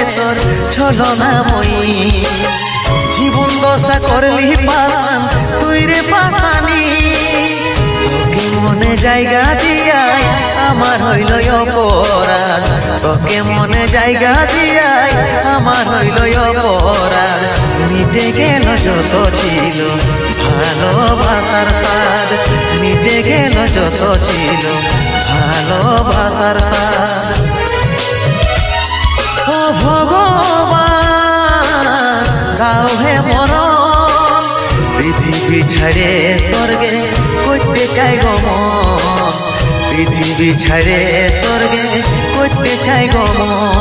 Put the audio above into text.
তোর ছলনাময়ী জীবন দশা করলি পাশান তুই রে পাশানি তোকে মনে জায়গা দিয়াই আমার হইল অপরাধ তোকে মনে জায়গা দিয়াই আমার হইল অপরাধ মিটে গেল যত ছিল ভালোবাসার স্বাদ মিটে গেল যত ছিল ভালোবাসার স্বাদ ও ভগবান দাও হে মরণ পৃথিবী ছাড়ে স্বর্গে করতে চাই গমন পৃথিবী ছাড়ে স্বর্গে করতে চাই গমন